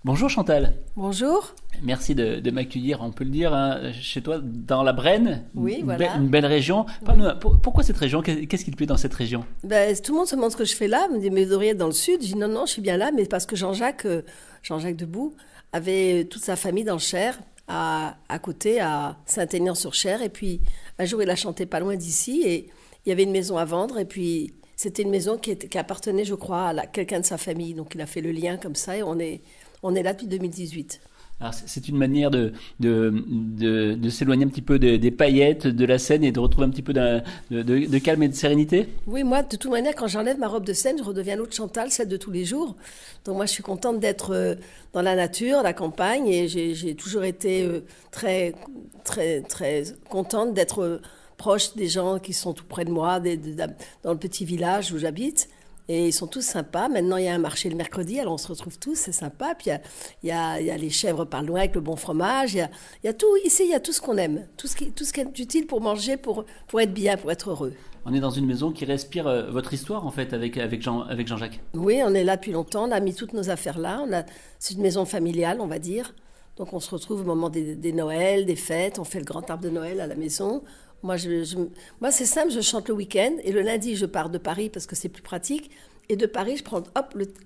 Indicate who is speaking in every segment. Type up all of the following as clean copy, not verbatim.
Speaker 1: Bonjour Chantal,
Speaker 2: Bonjour.
Speaker 1: merci de m'accueillir, on peut le dire, hein, chez toi dans la Brenne,
Speaker 2: Oui, voilà.
Speaker 1: une belle région.
Speaker 2: Oui.
Speaker 1: Parle-nous, pourquoi cette région? Qu'est-ce qui te plaît dans cette région?
Speaker 2: Ben, tout le monde se demande ce que je fais là, me dit mais vous devriez être dans le sud. Je dis non, non, je suis bien là, mais parce que Jean-Jacques Debout, avait toute sa famille dans le Cher, à côté, à Saint-Aignan-sur-Cher. Et puis un jour, il a chanté pas loin d'ici et il y avait une maison à vendre. Et puis c'était une maison qui appartenait, je crois, à quelqu'un de sa famille. Donc il a fait le lien comme ça et on est là depuis 2018.
Speaker 1: Alors c'est une manière de s'éloigner un petit peu des paillettes, de la scène et de retrouver un petit peu de calme et de sérénité?
Speaker 2: Oui, moi, de toute manière, quand j'enlève ma robe de scène, je redeviens l'autre Chantal, celle de tous les jours. Donc moi, je suis contente d'être dans la nature, la campagne, et j'ai toujours été très, très, très contente d'être proche des gens qui sont tout près de moi, dans le petit village où j'habite. Et ils sont tous sympas. Maintenant, il y a un marché le mercredi, alors on se retrouve tous, c'est sympa. Puis il y a les chèvres par loin avec le bon fromage. Il y a tout, ici, il y a tout ce qu'on aime. Tout ce qui est utile pour manger, pour être bien, pour être heureux.
Speaker 1: On est dans une maison qui respire votre histoire en fait avec Jean-Jacques.
Speaker 2: Oui, on est là depuis longtemps. On a mis toutes nos affaires là. C'est une maison familiale, on va dire. Donc on se retrouve au moment des Noëls, des fêtes. On fait le grand arbre de Noël à la maison. Moi, c'est simple, je chante le week-end. Et le lundi, je pars de Paris parce que c'est plus pratique. Et de Paris, je prends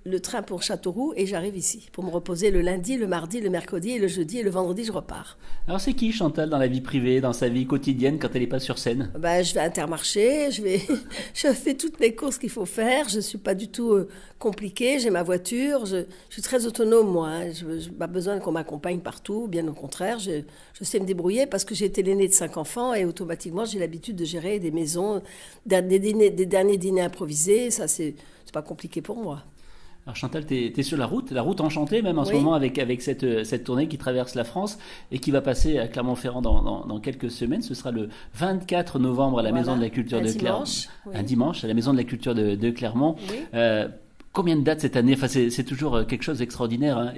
Speaker 2: le train pour Châteauroux et j'arrive ici pour me reposer le lundi, le mardi, le mercredi et le jeudi et le vendredi, je repars.
Speaker 1: Alors c'est qui Chantal dans la vie privée, dans sa vie quotidienne quand elle n'est pas sur scène?
Speaker 2: Ben, je vais à Intermarché, je fais toutes les courses qu'il faut faire. Je ne suis pas du tout compliquée. J'ai ma voiture. Je suis très autonome, moi. Hein. Je n'ai pas besoin qu'on m'accompagne partout. Bien au contraire, je sais me débrouiller parce que j'ai été l'aînée de 5 enfants et automatiquement, j'ai l'habitude de gérer des maisons, des derniers dîners improvisés. Ça, c'est pas compliqué pour moi.
Speaker 1: Alors Chantal, tu es sur la route enchantée même en ce
Speaker 2: Oui.
Speaker 1: moment avec cette tournée qui traverse la France et qui va passer à Clermont-Ferrand dans quelques semaines. Ce sera le 24 novembre à la
Speaker 2: Voilà.
Speaker 1: Maison de la Culture
Speaker 2: Un
Speaker 1: de Clermont.
Speaker 2: dimanche, oui.
Speaker 1: Un dimanche à la Maison de la Culture de Clermont.
Speaker 2: Oui.
Speaker 1: Combien de dates cette année? Enfin, c'est toujours quelque chose d'extraordinaire. Hein.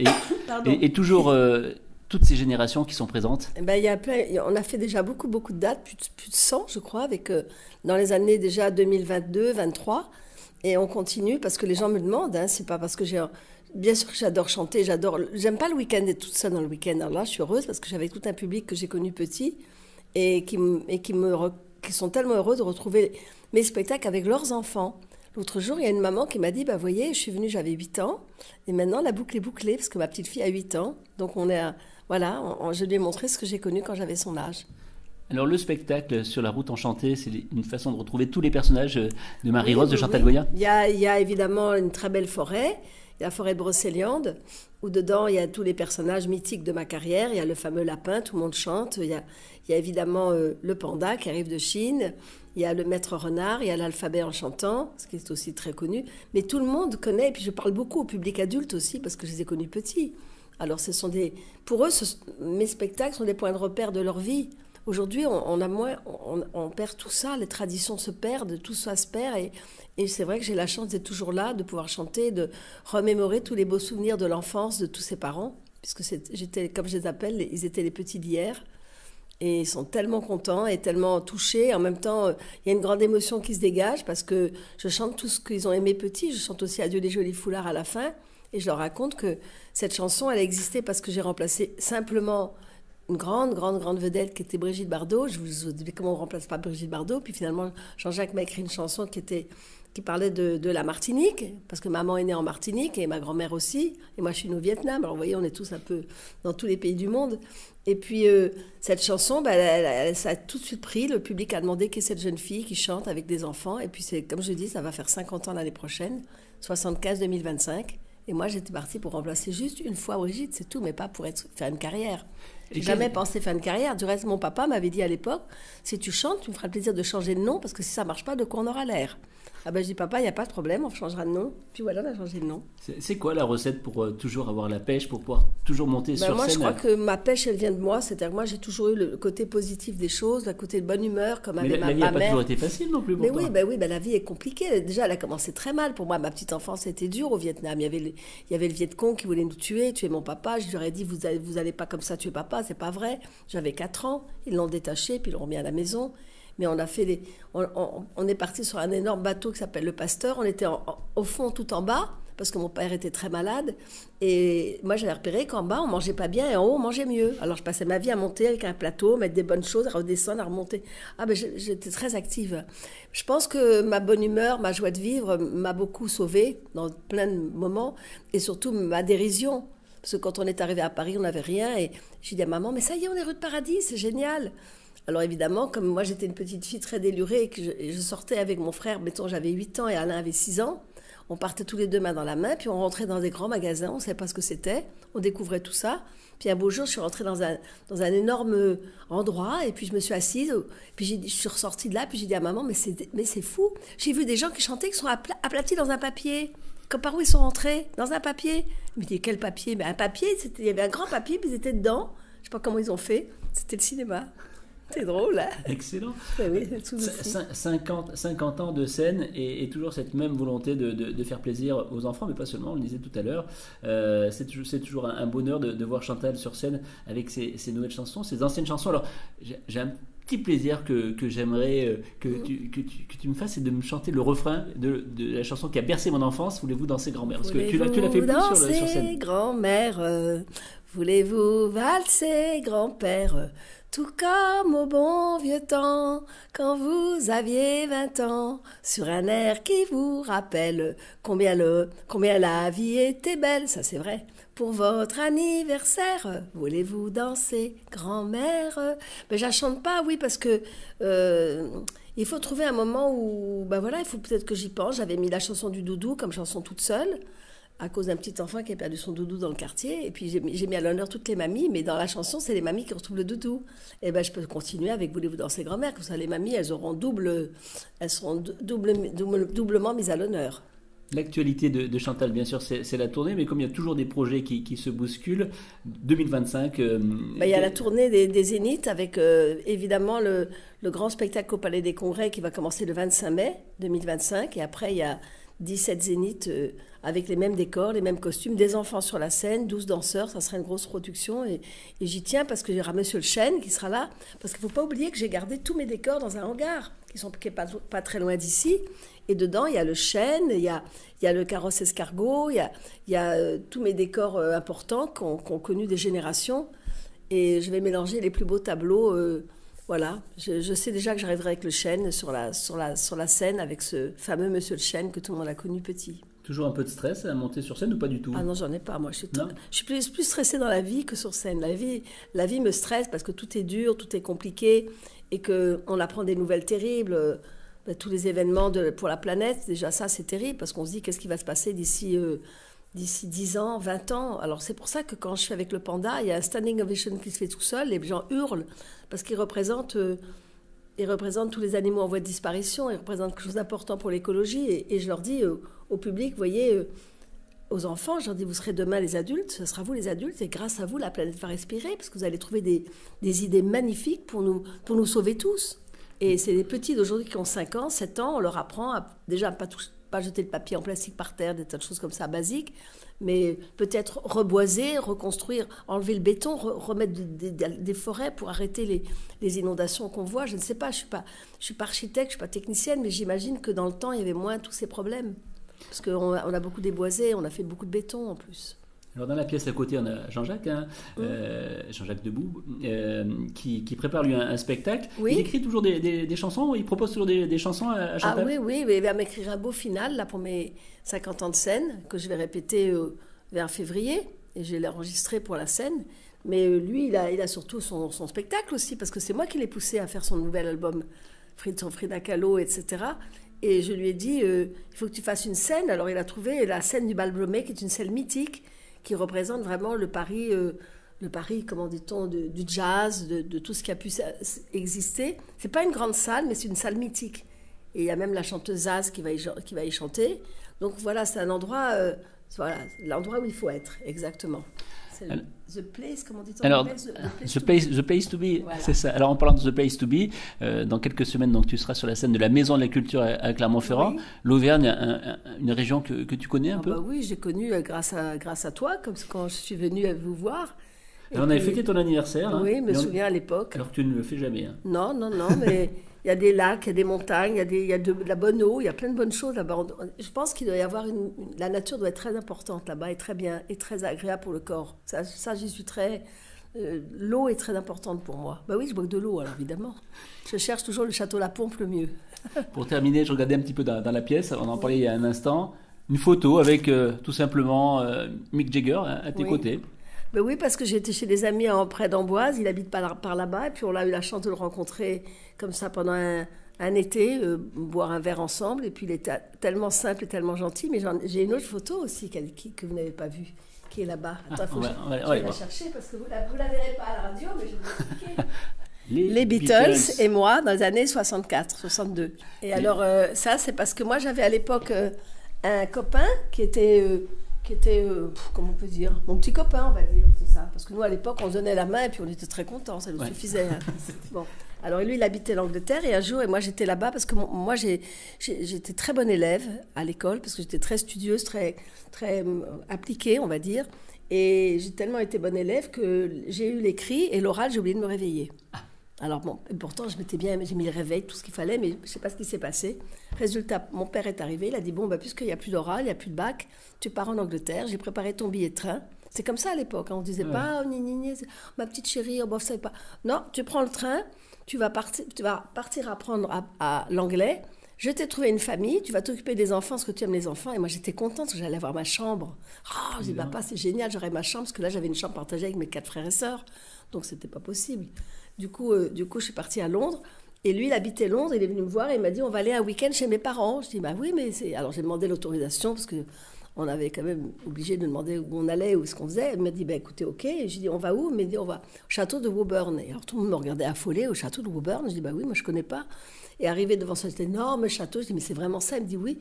Speaker 2: Pardon.
Speaker 1: Et toujours toutes ces générations qui sont présentes.
Speaker 2: Eh ben, on a fait déjà beaucoup, beaucoup de dates, plus de 100, je crois, dans les années déjà 2022, 2023. Et on continue parce que les gens me demandent. Hein, c'est pas parce que bien sûr que j'adore chanter, j'aime pas le week-end être toute seule dans le week-end. Alors là, je suis heureuse parce que j'avais tout un public que j'ai connu petit et qui sont tellement heureux de retrouver mes spectacles avec leurs enfants. L'autre jour, il y a une maman qui m'a dit, bah, voyez, je suis venue, j'avais 8 ans, et maintenant la boucle est bouclée parce que ma petite fille a 8 ans. Donc je lui ai montré ce que j'ai connu quand j'avais son âge.
Speaker 1: Alors le spectacle sur la route enchantée, c'est une façon de retrouver tous les personnages de Marie-Rose,
Speaker 2: Oui,
Speaker 1: de
Speaker 2: oui,
Speaker 1: Chantal
Speaker 2: oui.
Speaker 1: Goya.
Speaker 2: Il y a évidemment une très belle forêt. Il y a la forêt de Brocéliande, où dedans, il y a tous les personnages mythiques de ma carrière. Il y a le fameux lapin, tout le monde chante. Il y a évidemment le panda qui arrive de Chine. Il y a le maître renard, il y a l'alphabet en chantant, ce qui est aussi très connu. Mais tout le monde connaît, et puis je parle beaucoup au public adulte aussi, parce que je les ai connus petits. Alors pour eux, mes spectacles sont des points de repère de leur vie. Aujourd'hui, on perd tout ça, les traditions se perdent, tout ça se perd. Et c'est vrai que j'ai la chance d'être toujours là, de pouvoir chanter, de remémorer tous les beaux souvenirs de l'enfance de tous ses parents. Puisque j'étais, comme je les appelle, ils étaient les petits d'hier. Et ils sont tellement contents et tellement touchés. En même temps, il y a une grande émotion qui se dégage parce que je chante tout ce qu'ils ont aimé petit. Je chante aussi Adieu les jolis foulards à la fin. Et je leur raconte que cette chanson, elle existait parce que j'ai remplacé simplement une grande, grande, grande vedette qui était Brigitte Bardot. Je vous dis comment on ne remplace pas Brigitte Bardot. Puis finalement, Jean-Jacques m'a écrit une chanson qui parlait de la Martinique, parce que maman est née en Martinique et ma grand-mère aussi. Et moi, je suis née au Vietnam. Alors, vous voyez, on est tous un peu dans tous les pays du monde. Et puis, cette chanson, ça a tout de suite pris. Le public a demandé qui est cette jeune fille qui chante avec des enfants. Et puis, comme je dis, ça va faire 50 ans l'année prochaine, 75-2025. Et moi, j'étais partie pour remplacer juste une fois Brigitte, c'est tout, mais pas pour faire une carrière. J'ai jamais pensé faire une carrière. Du reste, mon papa m'avait dit à l'époque, si tu chantes, tu me feras le plaisir de changer de nom, parce que si ça marche pas, de quoi on aura l'air? Ah ben je dis, papa, il n'y a pas de problème, on changera de nom. Puis voilà, on a changé de nom.
Speaker 1: C'est quoi la recette pour toujours avoir la pêche, pour pouvoir toujours monter sur
Speaker 2: Moi,
Speaker 1: scène?
Speaker 2: je crois que ma pêche, elle vient de moi. C'est-à-dire que moi, j'ai toujours eu le côté positif des choses, le côté de bonne humeur, comme
Speaker 1: Mais
Speaker 2: avait
Speaker 1: la
Speaker 2: ma
Speaker 1: vie n'a pas
Speaker 2: mère.
Speaker 1: toujours été facile non plus pour
Speaker 2: Mais
Speaker 1: toi.
Speaker 2: oui, la vie est compliquée. Déjà, elle a commencé très mal. Pour moi, ma petite enfance était dure au Vietnam. Il y avait le Viet Cong qui voulait nous tuer mon papa. Je leur ai dit, vous allez pas comme ça tuer papa, c'est pas vrai. J'avais 4 ans. Ils l'ont détaché, puis ils l'ont remis à la maison. Mais on a on est parti sur un énorme bateau qui s'appelle le Pasteur. On était au fond, tout en bas, parce que mon père était très malade. Et moi, j'avais repéré qu'en bas, on mangeait pas bien et en haut, on mangeait mieux. Alors, je passais ma vie à monter avec un plateau, mettre des bonnes choses, à redescendre, à remonter. Ah, ben, j'étais très active. Je pense que ma bonne humeur, ma joie de vivre m'a beaucoup sauvée dans plein de moments et surtout ma dérision. Parce que quand on est arrivé à Paris, on n'avait rien et j'ai dit à maman, mais ça y est, on est rue de Paradis, c'est génial. Alors évidemment, comme moi j'étais une petite fille très délurée et que je sortais avec mon frère, mettons j'avais 8 ans et Alain avait 6 ans, on partait tous les deux main dans la main, puis on rentrait dans des grands magasins, on ne savait pas ce que c'était, on découvrait tout ça. Puis un beau jour, je suis rentrée dans un énorme endroit et puis je me suis assise, puis je suis ressortie de là, puis j'ai dit à maman, mais c'est fou, j'ai vu des gens qui chantaient qui sont aplatis dans un papier. Comme par où ils sont rentrés? Dans un papier. Je me dis, quel papier? Mais un papier, il y avait un grand papier, puis ils étaient dedans. Je ne sais pas comment ils ont fait. C'était le cinéma. C'est drôle, hein?
Speaker 1: Excellent.
Speaker 2: Oui,
Speaker 1: 50 ans de scène et toujours cette même volonté de faire plaisir aux enfants, mais pas seulement, on le disait tout à l'heure. C'est toujours un bonheur de voir Chantal sur scène avec ses nouvelles chansons, ses anciennes chansons. Alors, j'ai un petit plaisir que j'aimerais que tu me fasses, c'est de me chanter le refrain de la chanson qui a bercé mon enfance, Voulez-vous danser grand-mère? Parce que tu l'as fait plus sur scène.
Speaker 2: Grand-mère, voulez-vous valser grand-père? Tout comme au bon vieux temps, quand vous aviez 20 ans, sur un air qui vous rappelle combien la vie était belle, ça c'est vrai. Pour votre anniversaire, voulez-vous danser, grand-mère? Mais je la chante pas, oui, parce que il faut trouver un moment où, ben voilà, il faut peut-être que j'y pense. J'avais mis la chanson du doudou comme chanson toute seule, à cause d'un petit enfant qui a perdu son doudou dans le quartier. Et puis j'ai mis à l'honneur toutes les mamies, mais dans la chanson, c'est les mamies qui retrouvent le doudou. Et ben je peux continuer avec Voulez-vous danser grand-mère, comme ça les mamies, elles seront doublement mises à l'honneur.
Speaker 1: L'actualité de Chantal, bien sûr, c'est la tournée, mais comme il y a toujours des projets qui se bousculent, 2025...
Speaker 2: il y a la tournée des Zéniths avec évidemment le grand spectacle au Palais des Congrès qui va commencer le 25 mai 2025. Et après, il y a 17 Zéniths avec les mêmes décors, les mêmes costumes, des enfants sur la scène, 12 danseurs, ça sera une grosse production. Et j'y tiens parce que il y aura Monsieur le Chêne qui sera là. Parce qu'il ne faut pas oublier que j'ai gardé tous mes décors dans un hangar qui n'est pas très loin d'ici. Et dedans, il y a le chêne, il y a le carrosse escargot, il y a tous mes décors importants qu'ont connu des générations. Et je vais mélanger les plus beaux tableaux. Voilà, je sais déjà que j'arriverai avec le chêne sur la scène avec ce fameux Monsieur le Chêne que tout le monde a connu petit.
Speaker 1: Toujours un peu de stress à monter sur scène ou pas du tout?
Speaker 2: Ah non, j'en ai pas. Moi, je suis plus stressée dans la vie que sur scène. La vie me stresse parce que tout est dur, tout est compliqué et qu'on apprend des nouvelles terribles. Tous les événements pour la planète, déjà ça, c'est terrible parce qu'on se dit qu'est-ce qui va se passer d'ici 10 ans, 20 ans. Alors c'est pour ça que quand je suis avec le panda, il y a un standing ovation qui se fait tout seul, les gens hurlent parce qu'ils représentent tous les animaux en voie de disparition, ils représentent quelque chose d'important pour l'écologie et je leur dis au public, vous voyez, aux enfants, je leur dis vous serez demain les adultes, ce sera vous les adultes et grâce à vous la planète va respirer parce que vous allez trouver des idées magnifiques pour nous sauver tous. Et c'est les petits d'aujourd'hui qui ont 5 ans, 7 ans, on leur apprend à déjà pas jeter le papier en plastique par terre, des tas de choses comme ça basiques, mais peut-être reboiser, reconstruire, enlever le béton, remettre des forêts pour arrêter les inondations qu'on voit. Je ne sais pas, je suis pas architecte, je suis pas technicienne, mais j'imagine que dans le temps, il y avait moins tous ces problèmes. Parce qu'on a beaucoup déboisé, on a fait beaucoup de béton en plus.
Speaker 1: Alors dans la pièce à côté, on a Jean-Jacques, Jean-Jacques Debout, qui prépare lui un spectacle. Oui. Il écrit toujours des chansons, il propose toujours des chansons à Chantal.
Speaker 2: Ah oui, il va m'écrire un beau final là, pour mes 50 ans de scène, que je vais répéter vers février, et je vais l'enregistrer pour la scène. Mais lui, il a surtout son spectacle aussi, parce que c'est moi qui l'ai poussé à faire son nouvel album, son Frida Kahlo, etc. Et je lui ai dit, il faut que tu fasses une scène. Alors il a trouvé la scène du Bal Blomet, qui est une scène mythique, qui représente vraiment le Paris, comment dit-on, du jazz, de tout ce qui a pu exister. C'est pas une grande salle, mais c'est une salle mythique. Et il y a même la chanteuse Zaz qui va y chanter. Donc voilà, c'est un endroit, l'endroit où il faut être, exactement. C'est The Place, comment dit-on?
Speaker 1: Alors, the place to be, voilà. C'est ça. Alors, en parlant de The Place to be, dans quelques semaines, donc, tu seras sur la scène de la Maison de la Culture à Clermont-Ferrand. Oui. L'Auvergne, une région que tu connais un peu?
Speaker 2: Oui, j'ai connu grâce à toi, comme quand je suis venue vous voir.
Speaker 1: Alors, on avait fêté ton anniversaire.
Speaker 2: Oui, je me souviens à l'époque.
Speaker 1: Alors que tu ne le fais jamais. Hein.
Speaker 2: Non, mais Il y a des lacs, il y a des montagnes, il y a de la bonne eau, il y a plein de bonnes choses là-bas. Je pense qu'il doit y avoir la nature doit être très importante là-bas et très bien et très agréable pour le corps. Ça j'y suis très. L'eau est très importante pour moi. Bah oui, je bois que de l'eau, alors évidemment. Je cherche toujours le château La Pompe le mieux.
Speaker 1: Pour terminer, je regardais un petit peu dans la pièce, on en parlait il y a un instant, une photo avec tout simplement Mick Jagger à tes côtés.
Speaker 2: Ben oui, parce que j'étais chez des amis près d'Amboise, il habite par là-bas, et puis on a eu la chance de le rencontrer comme ça pendant un été, boire un verre ensemble, et puis il était tellement simple et tellement gentil, mais j'ai une autre photo aussi que vous n'avez pas vue, qui est là-bas. Attends, il faut que je vais la chercher, parce que vous ne la verrez pas à la radio, mais je vais vous expliquer. Les Beatles et moi dans les années 64, 62. Et alors ça c'est parce que moi j'avais à l'époque un copain qui était comment on peut dire, mon petit copain on va dire, c'est ça. Parce que nous à l'époque on se donnait la main et puis on était très contents, ça nous suffisait. Hein. Bon. Alors lui il habitait l'Angleterre et un jour et moi j'étais là-bas parce que moi j'étais très bonne élève à l'école parce que j'étais très studieuse, très appliquée on va dire. Et j'ai tellement été bonne élève que j'ai eu l'écrit et l'oral j'ai oublié de me réveiller. Alors bon, pourtant je m'étais bien, j'ai mis le réveil, tout ce qu'il fallait, mais je ne sais pas ce qui s'est passé. Résultat, mon père est arrivé, il a dit bon, puisqu'il n'y a plus d'oral, il n'y a plus de bac, tu pars en Angleterre, j'ai préparé ton billet de train. C'est comme ça à l'époque, hein, on ne disait pas ma petite chérie, oh, bon, je savais pas. Non, tu prends le train, tu vas partir apprendre à l'anglais. Je t'ai trouvé une famille, tu vas t'occuper des enfants parce que tu aimes les enfants. Et moi, j'étais contente parce que j'allais avoir ma chambre. Oh, je dis, papa, c'est génial, j'aurai ma chambre parce que là, j'avais une chambre partagée avec mes 4 frères et sœurs. Donc, c'était pas possible. Du coup, je suis partie à Londres. Et lui, il habitait Londres, il est venu me voir et il m'a dit, on va aller un week-end chez mes parents. Je dis, bah oui, mais c'est... Alors, j'ai demandé l'autorisation parce qu'on avait quand même obligé de demander où on allait, où ce qu'on faisait. Il m'a dit, bah écoutez, ok. Et j'ai dit, on va où? Il m'a dit, on va au château de Woburn. Et alors, tout le monde me regardait affolé au château de Woburn. Je dis, bah oui, moi, je connais pas. Et arrivé devant cet énorme château, je dis, mais c'est vraiment ça? Il me dit, oui.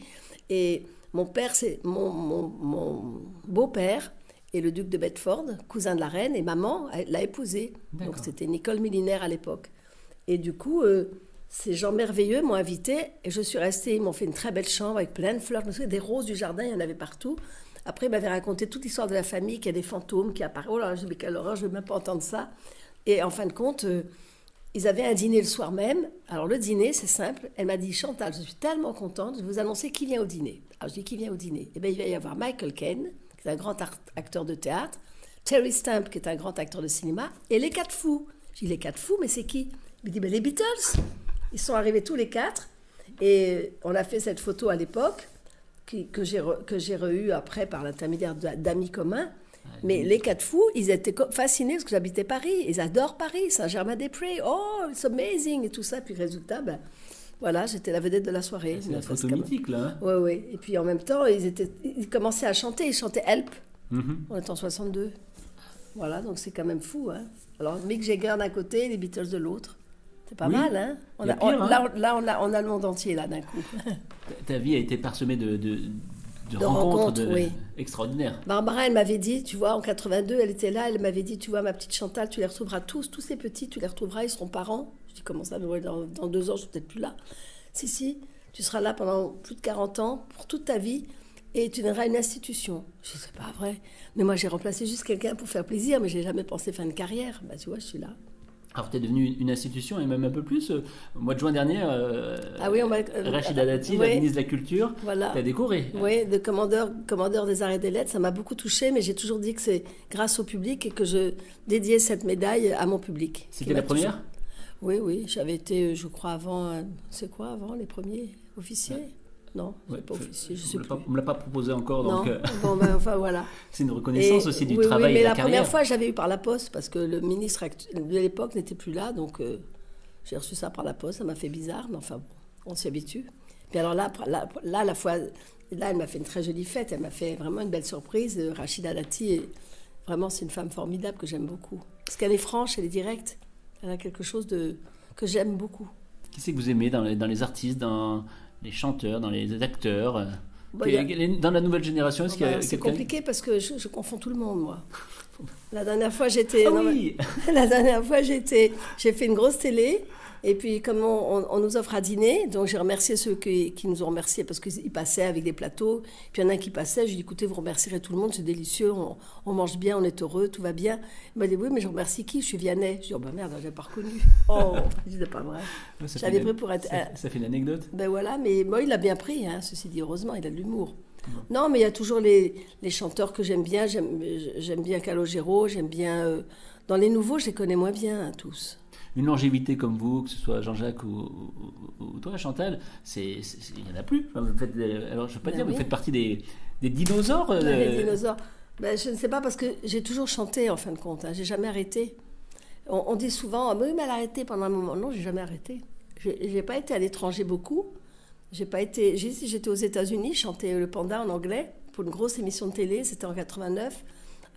Speaker 2: Et mon père, c'est mon beau-père et le duc de Bedford, cousin de la reine, et maman l'a épousé. D'accord. Donc, c'était Nicole Millinaire à l'époque. Et du coup, ces gens merveilleux m'ont invitée et je suis restée. Ils m'ont fait une très belle chambre avec plein de fleurs. Je me souviens des roses du jardin, il y en avait partout. Après, ils m'avaient raconté toute l'histoire de la famille, qu'il y a des fantômes qui apparaissent. Oh là là, je dis, mais quelle horreur, je ne veux même pas entendre ça. Et en fin de compte... ils avaient un dîner le soir même. Alors, le dîner, c'est simple. Elle m'a dit, Chantal, je suis tellement contente, je vais vous annoncer qui vient au dîner. Alors, je dis, qui vient au dîner? Eh bien, il va y avoir Michael Caine, qui est un grand acteur de théâtre, Terry Stamp, qui est un grand acteur de cinéma, et les 4 fous. Je dis, les 4 fous, mais c'est qui? Il me dit, les Beatles. Ils sont arrivés tous les 4. Et on a fait cette photo à l'époque, que j'ai reeue après par l'intermédiaire d'amis communs. Mais les 4 fous, ils étaient fascinés parce que j'habitais Paris. Ils adorent Paris, Saint-Germain-des-Prés. Oh, it's amazing et tout ça. Puis résultat, voilà, j'étais la vedette de la soirée.
Speaker 1: C'est la photo mythique, là.
Speaker 2: Oui, oui. Et puis en même temps, ils commençaient à chanter. Ils chantaient Help. On est en 62. Voilà, donc c'est quand même fou. Hein. Alors, Mick Jagger d'un côté, les Beatles de l'autre. C'est pas mal, hein, on a le monde entier, là, d'un coup.
Speaker 1: Ta vie a été parsemée de rencontres extraordinaires.
Speaker 2: Barbara, elle m'avait dit, tu vois, en 82, elle était là, elle m'avait dit, tu vois, ma petite Chantal, tu les retrouveras tous ces petits, tu les retrouveras, ils seront parents. Je dis, comment ça, mais dans 2 ans, je suis peut-être plus là. Si, tu seras là pendant plus de 40 ans, pour toute ta vie, et tu donneras une institution. Je dis, c'est pas vrai. Mais moi, j'ai remplacé juste quelqu'un pour faire plaisir, mais j'ai jamais pensé fin de carrière. Tu vois, je suis là.
Speaker 1: Alors, tu es devenue une institution et même un peu plus. Au mois de juin dernier, Rachida Dati, la ministre de la Culture, t'a décoré.
Speaker 2: Oui, de commandeur des arts et des lettres. Ça m'a beaucoup touchée, mais j'ai toujours dit que c'est grâce au public et que je dédiais cette médaille à mon public.
Speaker 1: C'était la première ?
Speaker 2: Oui. J'avais été, je crois, avant... C'est quoi, avant, les premiers officiers ? Non, pas officier, je sais plus.
Speaker 1: On ne me l'a pas proposé encore.
Speaker 2: Non.
Speaker 1: Donc,
Speaker 2: enfin voilà.
Speaker 1: C'est une reconnaissance aussi du travail
Speaker 2: mais
Speaker 1: et de la
Speaker 2: la
Speaker 1: carrière.
Speaker 2: première fois, j'avais eu par la poste, parce que le ministre de l'époque n'était plus là, donc j'ai reçu ça par la poste, ça m'a fait bizarre, mais enfin bon, on s'y habitue. Puis alors là, elle m'a fait une très jolie fête, elle m'a fait vraiment une belle surprise. Rachida Dati, vraiment, c'est une femme formidable que j'aime beaucoup. Parce qu'elle est franche, elle est directe, elle a quelque chose que j'aime beaucoup.
Speaker 1: Qui c'est que vous aimez dans les artistes, dans les chanteurs, dans les acteurs dans la nouvelle génération, est-ce qu'il y a
Speaker 2: c'est compliqué parce que je confonds tout le monde, moi. La dernière fois, j'étais...
Speaker 1: Ah
Speaker 2: non,
Speaker 1: oui.
Speaker 2: La dernière fois, j'ai fait une grosse télé. Et puis, comme on nous offre à dîner, donc j'ai remercié ceux qui nous ont remerciés parce qu'ils passaient avec des plateaux. Puis il y en a un qui passait, j'ai dit, écoutez, vous remercierez tout le monde, c'est délicieux, on mange bien, on est heureux, tout va bien. Il m'a dit, oui, mais je remercie qui? Je suis Vianney. Je dis, oh ben merde, je l'avais pas reconnu. Oh, c'est pas vrai. J'avais pris pour être...
Speaker 1: Ça fait une anecdote.
Speaker 2: Ben voilà, mais moi, il l'a bien pris, hein, ceci dit, heureusement, il a de l'humour. Non, mais il y a toujours les chanteurs que j'aime bien. J'aime bien Calogero, j'aime bien... dans les nouveaux, je les connais moins bien, hein, tous.
Speaker 1: Une longévité comme vous, que ce soit Jean-Jacques ou toi, Chantal, il n'y en a plus. Enfin, alors, je ne veux pas dire,
Speaker 2: oui.
Speaker 1: vous faites partie des dinosaures.
Speaker 2: Les dinosaures. Ben, je ne sais pas, parce que j'ai toujours chanté, en fin de compte. Hein, j'ai jamais arrêté. On dit souvent, ah, oui, mais elle a arrêté pendant un moment. Non, j'ai jamais arrêté. J'ai pas été à l'étranger beaucoup. J'étais aux États-Unis, je chantais le Panda en anglais pour une grosse émission de télé, c'était en 89.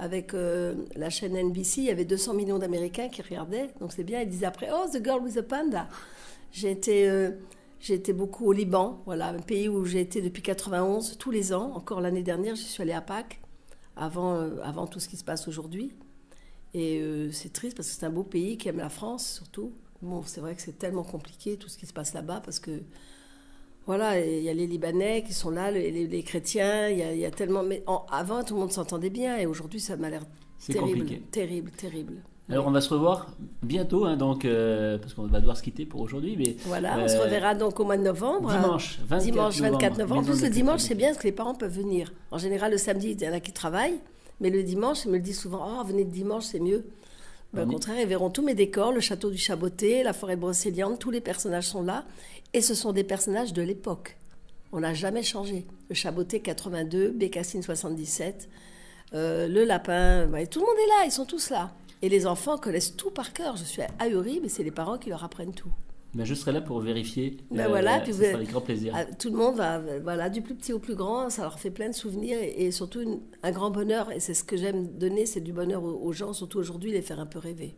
Speaker 2: Avec la chaîne NBC, il y avait 200 millions d'Américains qui regardaient. Donc c'est bien, ils disaient après, oh, The Girl with the Panda. J'ai été beaucoup au Liban, voilà, un pays où j'ai été depuis 91, tous les ans. Encore l'année dernière, j'y suis allée à Pâques, avant tout ce qui se passe aujourd'hui. Et c'est triste parce que c'est un beau pays qui aime la France, surtout. Bon, c'est vrai que c'est tellement compliqué, tout ce qui se passe là-bas, parce que voilà, il y a les Libanais qui sont là, les chrétiens, il y a tellement... Mais avant, tout le monde s'entendait bien, et aujourd'hui, ça m'a l'air terrible, terrible.
Speaker 1: Alors, on va se revoir bientôt, hein, donc, parce qu'on va devoir se quitter pour aujourd'hui. Mais,
Speaker 2: voilà, on se reverra donc au mois de novembre.
Speaker 1: Dimanche 24 novembre.
Speaker 2: En plus, le dimanche, c'est bien, parce que les parents peuvent venir. En général, le samedi, il y en a qui travaillent, mais le dimanche, ils me le disent souvent, oh, venez le dimanche, c'est mieux. Mais au contraire, ils verront tous mes décors, le château du Chaboté, la forêt de Brocéliande, tous les personnages sont là. Et ce sont des personnages de l'époque. On n'a jamais changé. Le Chaboté 82, Bécassine 77, le lapin, tout le monde est là, ils sont tous là. Et les enfants connaissent tout par cœur. Je suis ahurie, mais c'est les parents qui leur apprennent tout.
Speaker 1: Ben, je serai là pour vérifier.
Speaker 2: Voilà,
Speaker 1: ça sera avec grand plaisir.
Speaker 2: Tout le monde va, voilà, du plus petit au plus grand, ça leur fait plein de souvenirs et surtout un grand bonheur. Et c'est ce que j'aime donner, c'est du bonheur aux gens, surtout aujourd'hui, les faire un peu rêver.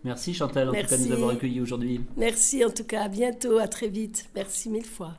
Speaker 1: Merci Chantal, en tout cas, de nous avoir accueillis aujourd'hui.
Speaker 2: Merci en tout cas, à bientôt, à très vite. Merci 1000 fois.